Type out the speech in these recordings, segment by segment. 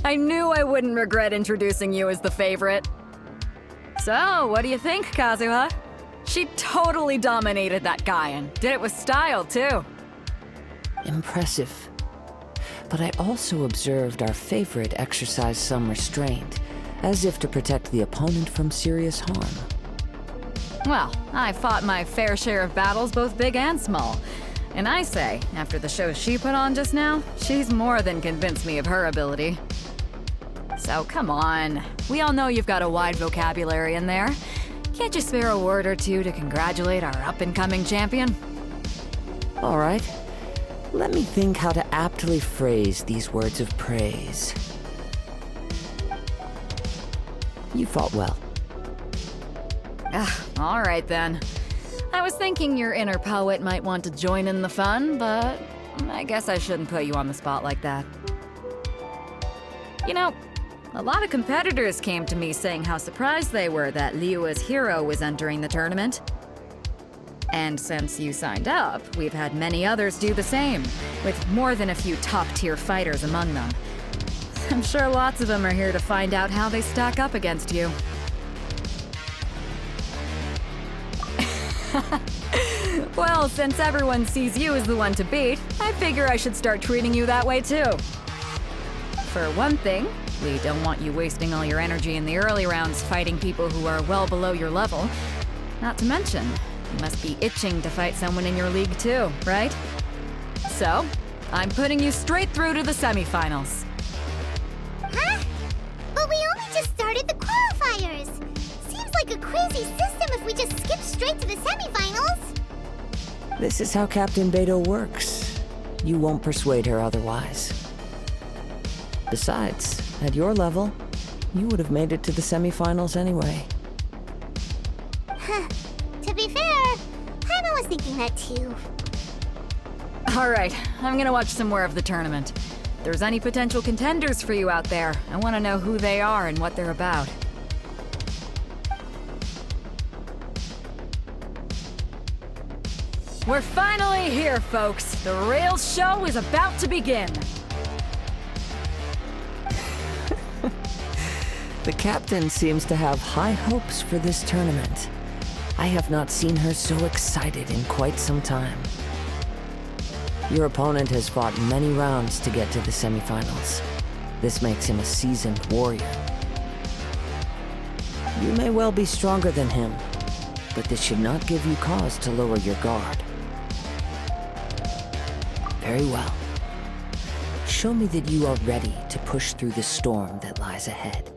I knew I wouldn't regret introducing you as the favorite. So, what do you think, Kazuha? She totally dominated that guy and did it with style, too. Impressive. But I also observed our favorite exercise some restraint, as if to protect the opponent from serious harm. Well, I fought my fair share of battles, both big and small. And I say, after the show she put on just now, she's more than convinced me of her ability. So come on, we all know you've got a wide vocabulary in there. Can't you spare a word or two to congratulate our up-and-coming champion? All right. Let me think how to aptly phrase these words of praise. You fought well. All right then. I was thinking your inner poet might want to join in the fun, but I guess I shouldn't put you on the spot like that. You know, a lot of competitors came to me saying how surprised they were that Liyue's hero was entering the tournament. And since you signed up, we've had many others do the same, with more than a few top-tier fighters among them. I'm sure lots of them are here to find out how they stack up against you. Well, since everyone sees you as the one to beat, I figure I should start treating you that way too. For one thing, we don't want you wasting all your energy in the early rounds fighting people who are well below your level. Not to mention, you must be itching to fight someone in your league too, right? So, I'm putting you straight through to the semifinals. Huh? But we only just started the qualifiers! Seems like a crazy system if we just skip straight to the semifinals! This is how Captain Beto works. You won't persuade her otherwise. Besides, at your level, you would have made it to the semifinals anyway. To be fair, Paimon was thinking that too. Alright, I'm gonna watch some more of the tournament. If there's any potential contenders for you out there, I want to know who they are and what they're about. We're finally here, folks. The real show is about to begin. The captain seems to have high hopes for this tournament. I have not seen her so excited in quite some time. Your opponent has fought many rounds to get to the semifinals. This makes him a seasoned warrior. You may well be stronger than him, but this should not give you cause to lower your guard. Very well. Show me that you are ready to push through the storm that lies ahead.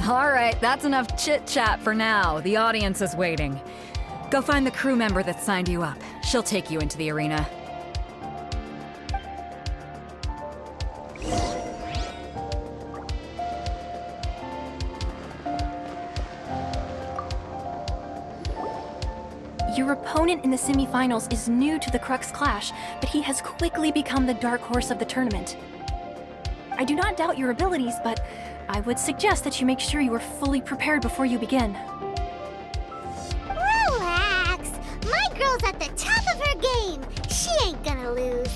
Alright, that's enough chit-chat for now. The audience is waiting. Go find the crew member that signed you up. She'll take you into the arena. Your opponent in the semifinals is new to the Crux Clash, but he has quickly become the dark horse of the tournament. I do not doubt your abilities, but I would suggest that you make sure you are fully prepared before you begin. Relax! My girl's at the top of her game! She ain't gonna lose.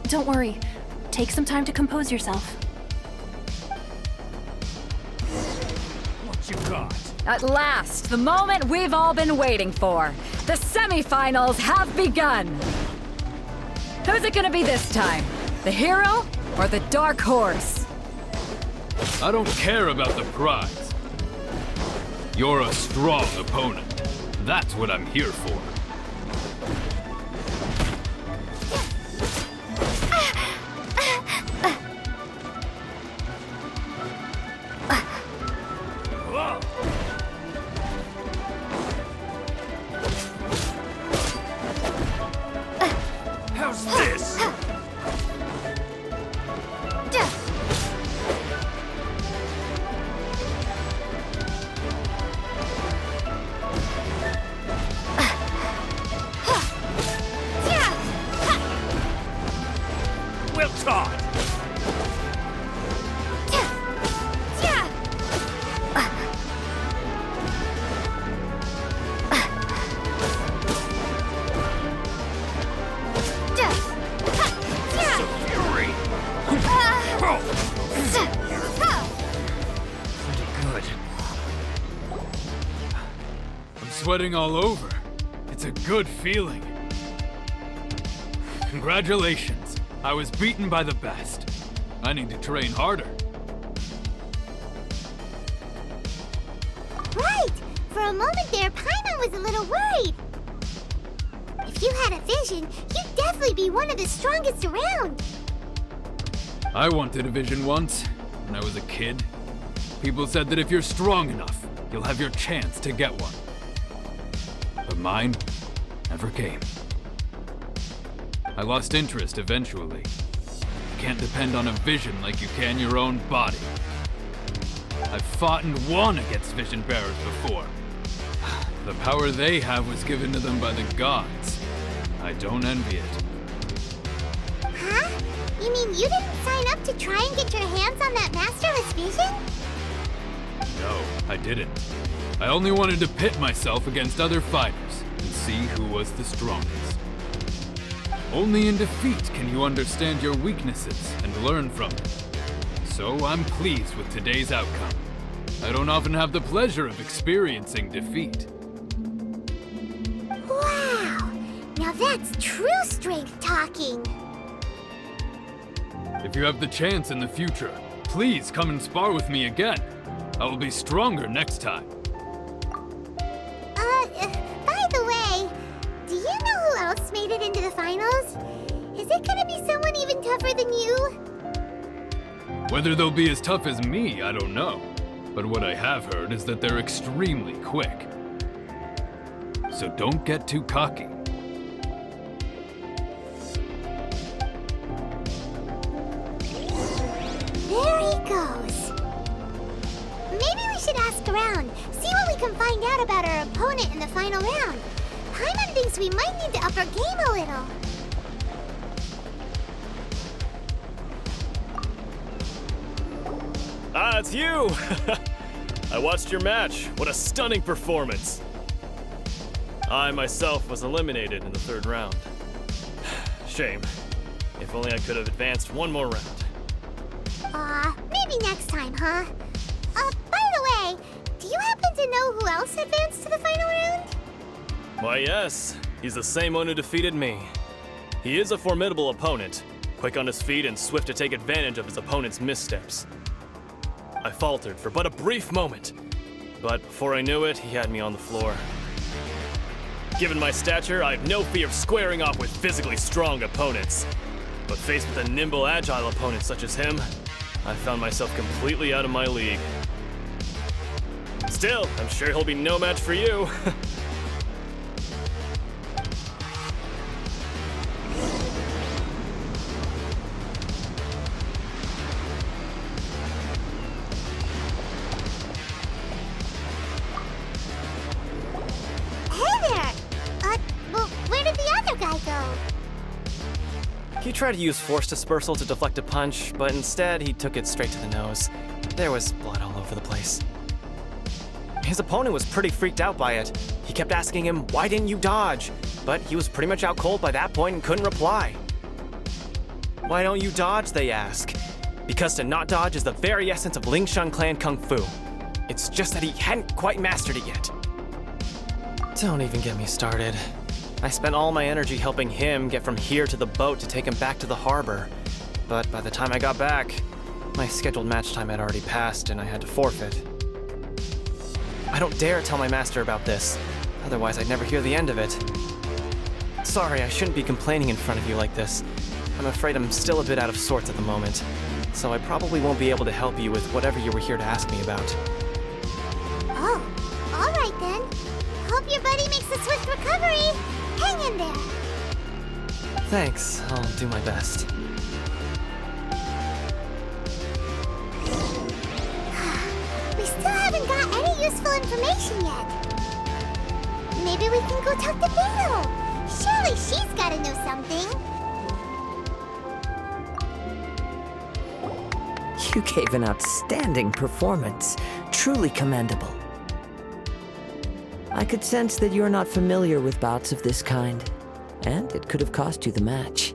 Don't worry. Take some time to compose yourself. What you got? At last, the moment we've all been waiting for. The semifinals have begun. Who's it gonna be this time? The hero or the dark horse? I don't care about the prize. You're a strong opponent. That's what I'm here for. How's this? Well taught. sweating all over. It's a good feeling. Congratulations. I was beaten by the best. I need to train harder. Right! For a moment there, Paimon was a little worried. If you had a vision, you'd definitely be one of the strongest around. I wanted a vision once, when I was a kid. People said that if you're strong enough, you'll have your chance to get one. But mine never came. I lost interest eventually. You can't depend on a vision like you can your own body. I've fought and won against vision bearers before. The power they have was given to them by the gods. I don't envy it. Huh? You mean you didn't sign up to try and get your hands on that masterless vision? No, I didn't. I only wanted to pit myself against other fighters and see who was the strongest. Only in defeat can you understand your weaknesses and learn from them. So I'm pleased with today's outcome. I don't often have the pleasure of experiencing defeat. Wow! Now that's true strength talking. If you have the chance in the future, please come and spar with me again. I will be stronger next time. By the way, do you know who else made it into the finals? Is it gonna be someone even tougher than you? Whether they'll be as tough as me, I don't know. But what I have heard is that they're extremely quick. So don't get too cocky. There he goes. Maybe we should ask around, see what we can find out about our opponent in the final round. Paimon thinks we might need to up our game a little. Ah, it's you! I watched your match. What a stunning performance. I myself was eliminated in the third round. Shame. If only I could have advanced one more round. Maybe next time, huh? By the way, do you happen to know who else advanced to the final round? Why, yes. He's the same one who defeated me. He is a formidable opponent, quick on his feet and swift to take advantage of his opponent's missteps. I faltered for but a brief moment, but before I knew it, he had me on the floor. Given my stature, I have no fear of squaring off with physically strong opponents. But faced with a nimble, agile opponent such as him, I found myself completely out of my league. Still, I'm sure he'll be no match for you. He tried to use force dispersal to deflect a punch, but instead he took it straight to the nose. There was blood all over the place. His opponent was pretty freaked out by it. He kept asking him, "Why didn't you dodge?" But he was pretty much out cold by that point and couldn't reply. "Why don't you dodge?" they ask. Because to not dodge is the very essence of Lingshan clan kung fu. It's just that he hadn't quite mastered it yet. Don't even get me started. I spent all my energy helping him get from here to the boat to take him back to the harbor. But by the time I got back, my scheduled match time had already passed and I had to forfeit. I don't dare tell my master about this, otherwise I'd never hear the end of it. Sorry, I shouldn't be complaining in front of you like this. I'm afraid I'm still a bit out of sorts at the moment, so I probably won't be able to help you with whatever you were here to ask me about. Oh, all right then. Hope your buddy makes a swift recovery. Hang in there. Thanks, I'll do my best. We still haven't got any useful information yet. Maybe we can go talk to Beetle. Surely she's gotta know something. You gave an outstanding performance. Truly commendable. I could sense that you're not familiar with bouts of this kind, and it could have cost you the match.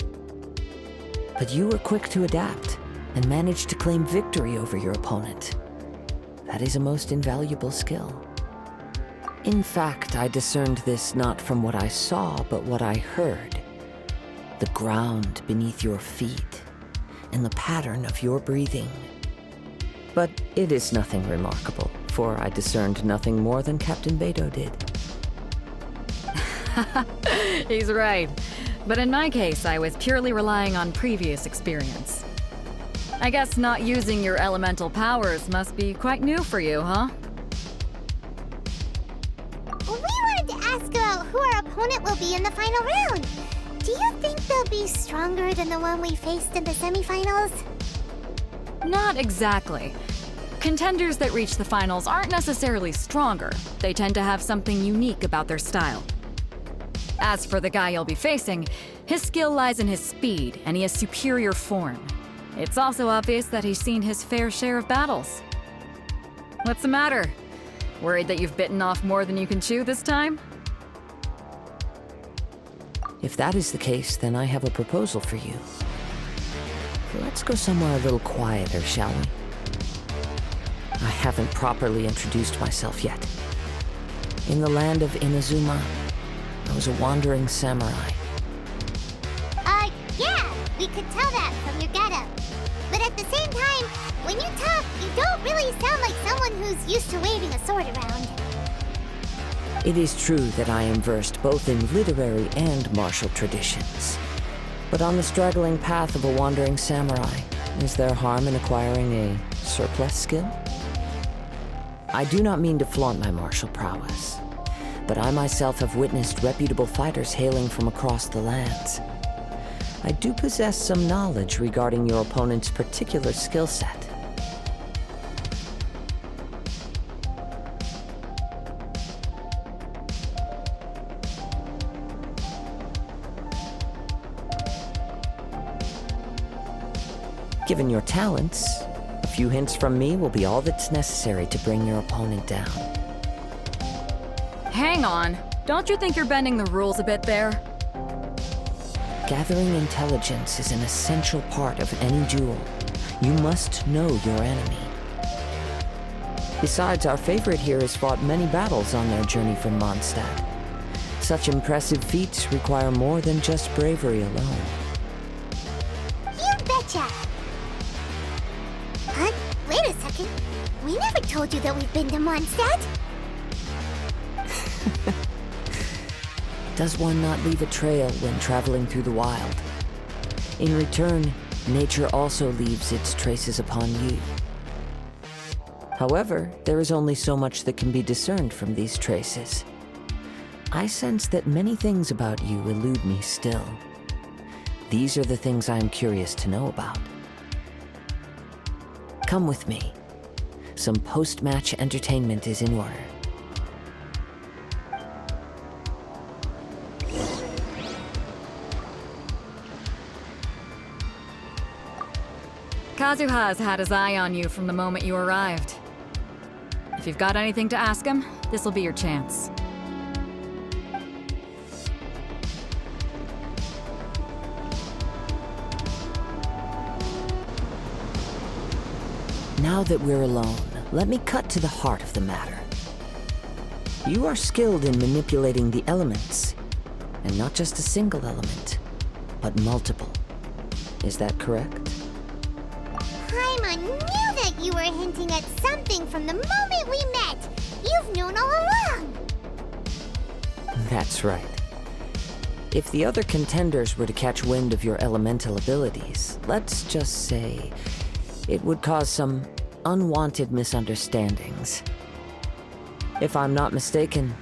But you were quick to adapt, and managed to claim victory over your opponent. That is a most invaluable skill. In fact, I discerned this not from what I saw, but what I heard. The ground beneath your feet, and the pattern of your breathing. But it is nothing remarkable, for I discerned nothing more than Captain Beto did. He's right. But in my case, I was purely relying on previous experience. I guess not using your elemental powers must be quite new for you, huh? We wanted to ask about who our opponent will be in the final round. Do you think they'll be stronger than the one we faced in the semifinals? Not exactly. Contenders that reach the finals aren't necessarily stronger. They tend to have something unique about their style. As for the guy you'll be facing, his skill lies in his speed, and he has superior form. It's also obvious that he's seen his fair share of battles. What's the matter? Worried that you've bitten off more than you can chew this time? If that is the case, then I have a proposal for you. Let's go somewhere a little quieter, shall we? I haven't properly introduced myself yet. In the land of Inazuma, I was a wandering samurai. Yeah, we could tell that from your getup. But at the same time, when you talk, you don't really sound like someone who's used to waving a sword around. It is true that I am versed both in literary and martial traditions. But on the straggling path of a wandering samurai, is there harm in acquiring a surplus skill? I do not mean to flaunt my martial prowess, but I myself have witnessed reputable fighters hailing from across the lands. I do possess some knowledge regarding your opponent's particular skill set. Given your talents, a few hints from me will be all that's necessary to bring your opponent down. Hang on. Don't you think you're bending the rules a bit there? Gathering intelligence is an essential part of any duel. You must know your enemy. Besides, our favorite here has fought many battles on their journey from Mondstadt. Such impressive feats require more than just bravery alone. You betcha! Huh? Wait a second. We never told you that we've been to Mondstadt. Does one not leave a trail when traveling through the wild? In return, nature also leaves its traces upon you. However, there is only so much that can be discerned from these traces. I sense that many things about you elude me still. These are the things I am curious to know about. Come with me. Some post-match entertainment is in order. Kazuha's had his eye on you from the moment you arrived. If you've got anything to ask him, this'll be your chance. Now that we're alone, let me cut to the heart of the matter. You are skilled in manipulating the elements, and not just a single element, but multiple. Is that correct? Paimon knew that you were hinting at something from the moment we met. You've known all along. That's right. If the other contenders were to catch wind of your elemental abilities, let's just say it would cause some unwanted misunderstandings. If I'm not mistaken,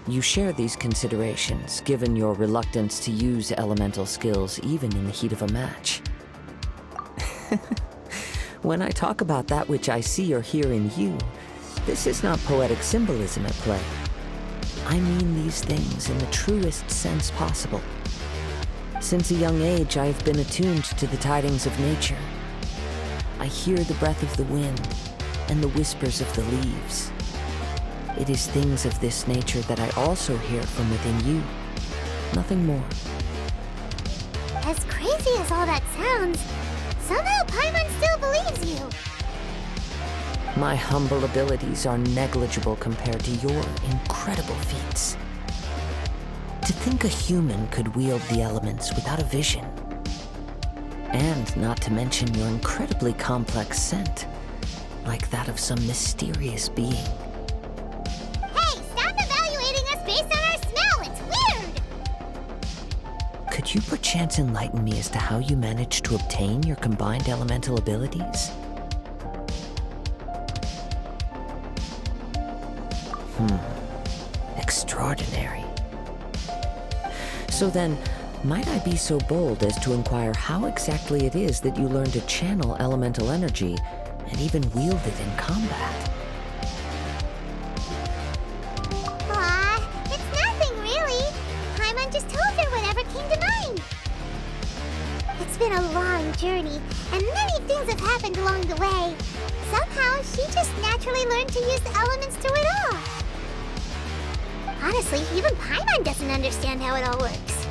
you share these considerations, given your reluctance to use elemental skills even in the heat of a match. When I talk about that which I see or hear in you, this is not poetic symbolism at play. I mean these things in the truest sense possible. Since a young age, I have been attuned to the tidings of nature. I hear the breath of the wind and the whispers of the leaves. It is things of this nature that I also hear from within you. Nothing more. As crazy as all that sounds, somehow Paimon still believes you. My humble abilities are negligible compared to your incredible feats. To think a human could wield the elements without a vision. And not to mention your incredibly complex scent, like that of some mysterious being. Hey, stop evaluating us based on our smell! It's weird! Could you perchance enlighten me as to how you managed to obtain your combined elemental abilities? Extraordinary. So then, might I be so bold as to inquire how exactly it is that you learned to channel elemental energy and even wield it in combat? Aw, it's nothing really. Paimon just told her whatever came to mind. It's been a long journey, and many things have happened along the way. Somehow, she just naturally learned to use the elements through it all. Honestly, even Paimon doesn't understand how it all works.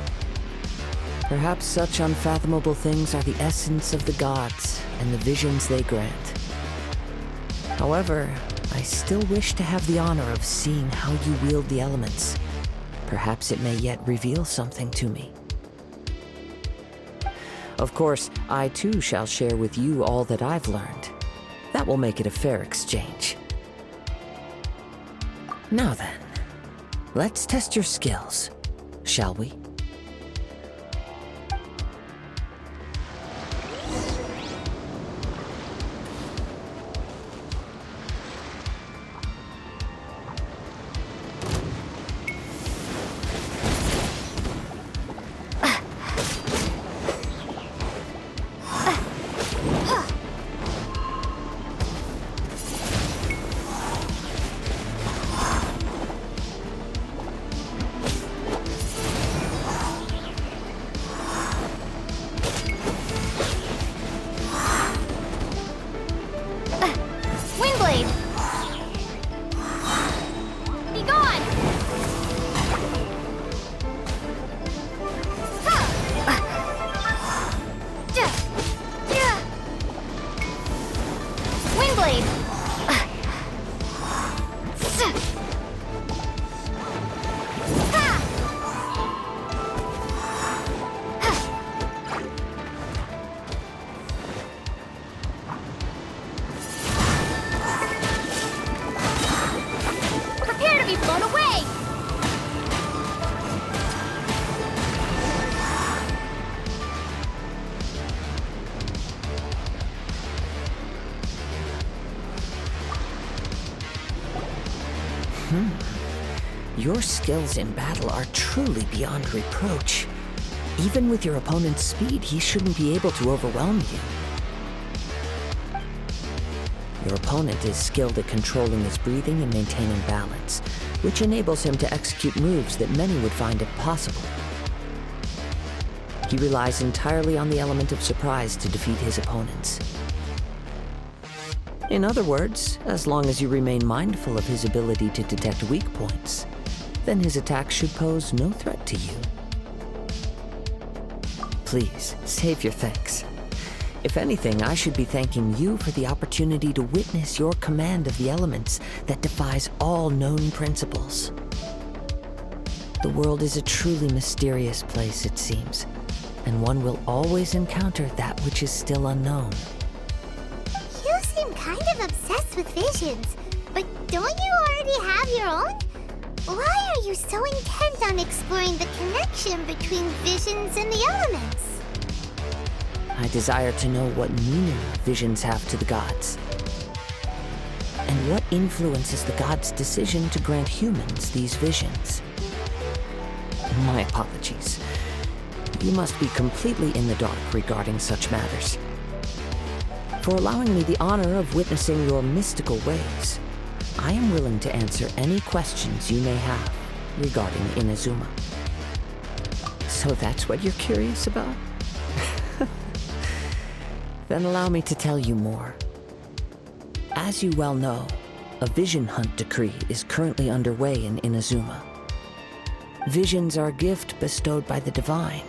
Perhaps such unfathomable things are the essence of the gods and the visions they grant. However, I still wish to have the honor of seeing how you wield the elements. Perhaps it may yet reveal something to me. Of course, I too shall share with you all that I've learned. That will make it a fair exchange. Now then, let's test your skills, shall we? Your skills in battle are truly beyond reproach. Even with your opponent's speed, he shouldn't be able to overwhelm you. Your opponent is skilled at controlling his breathing and maintaining balance, which enables him to execute moves that many would find impossible. He relies entirely on the element of surprise to defeat his opponents. In other words, as long as you remain mindful of his ability to detect weak points, then his attacks should pose no threat to you. Please, save your thanks. If anything, I should be thanking you for the opportunity to witness your command of the elements that defies all known principles. The world is a truly mysterious place, it seems, and one will always encounter that which is still unknown. You seem kind of obsessed with visions, but don't you already have your own? Why are you so intent on exploring the connection between visions and the elements? I desire to know what meaning visions have to the gods, and what influences the gods' decision to grant humans these visions. My apologies. You must be completely in the dark regarding such matters. For allowing me the honor of witnessing your mystical ways, I am willing to answer any questions you may have regarding Inazuma. So that's what you're curious about? Then allow me to tell you more. As you well know, a vision hunt decree is currently underway in Inazuma. Visions are a gift bestowed by the divine.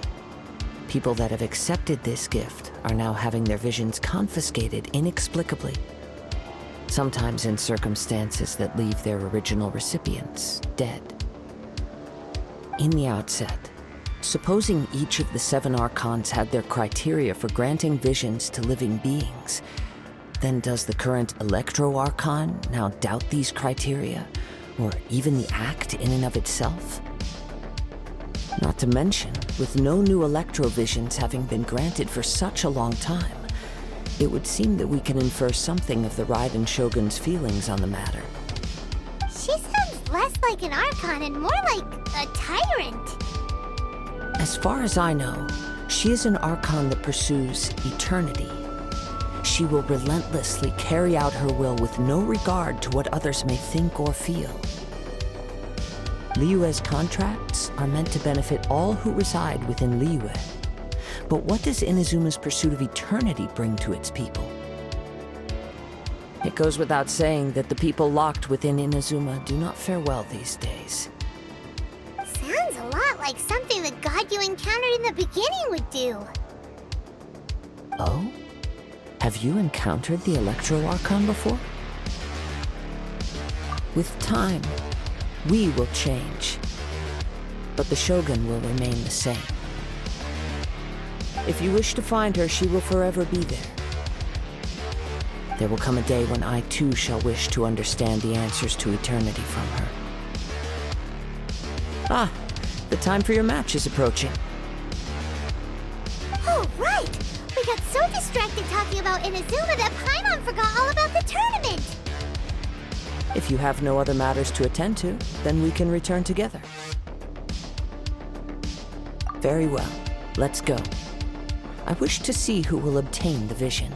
People that have accepted this gift are now having their visions confiscated inexplicably. sometimes in circumstances that leave their original recipients dead. In the outset, supposing each of the 7 Archons had their criteria for granting visions to living beings, then does the current Electro-Archon now doubt these criteria, or even the act in and of itself? Not to mention, with no new Electro-Visions having been granted for such a long time, it would seem that we can infer something of the Raiden Shogun's feelings on the matter. She sounds less like an Archon and more like a tyrant. As far as I know, she is an Archon that pursues eternity. She will relentlessly carry out her will with no regard to what others may think or feel. Liyue's contracts are meant to benefit all who reside within Liyue. But what does Inazuma's pursuit of eternity bring to its people? It goes without saying that the people locked within Inazuma do not fare well these days. Sounds a lot like something the god you encountered in the beginning would do. Oh? Have you encountered the Electro-Archon before? With time, we will change, but the Shogun will remain the same. If you wish to find her, she will forever be there. There will come a day when I too shall wish to understand the answers to eternity from her. Ah, the time for your match is approaching. Oh, right! We got so distracted talking about Inazuma that Paimon forgot all about the tournament! If you have no other matters to attend to, then we can return together. Very well, let's go. I wish to see who will obtain the vision.